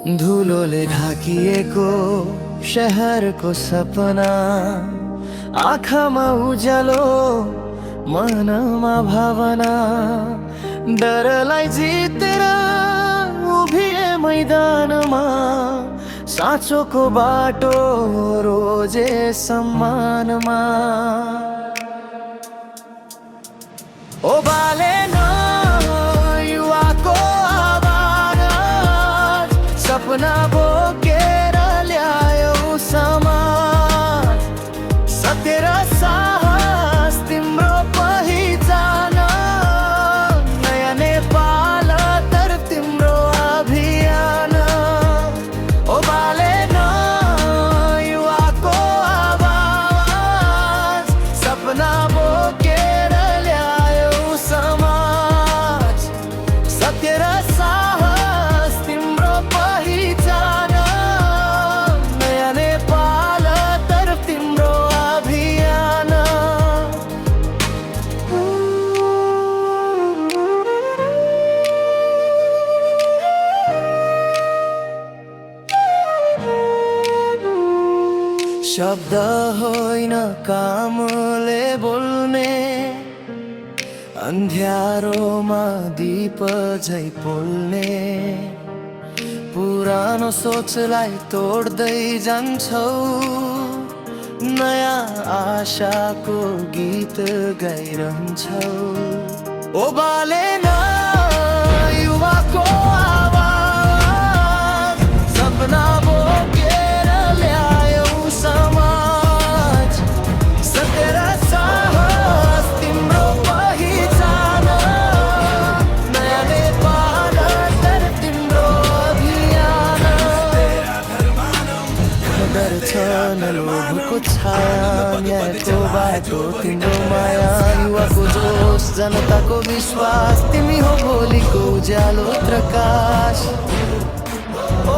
धुलोले ढाकिएको शहरको सपना, आँखामा उज्यालो मनमा भावना, डरलाई जितेर उभिए मैदानमा, साँचोको बाटो रोजे सम्मानमा। ओ बालेन युवाको आवाज, सपना बोकेर ल्यायो समाज। सत्य र साहस तिम्रो पहिचान, नयाँ नेपाल तर तिम्रो अभियान। ओ बालेन युवाको आवाज, सपना बोकेर ल्यायो समाज। सत्य र साहस तिम्रो पहिचान, नयाँ नेपाल तर्फ तिम्रो अभियान। शब्द होइन कामले बोल्ने, अन्ध्यारोमा दीप झै पोल्ने। पुरानो सोचलाई तोड्दै जान्छौ, नयाँ आशाको गीत गाइरहन्छौ। ओ बालेन युवाको आवाज, सपना बोकेर ल्यायौ समाज। सत्य र साहस तिम्रो पहिचान, नयाँ नेपाल तर तिम्रो अभियान। डर छ न लोभको छाया, न्यायको बाटो तिम्रो माया। युवाको जोस जनताको विश्वास, तिमी हो भोलिको उज्यालो प्रकाश। ओ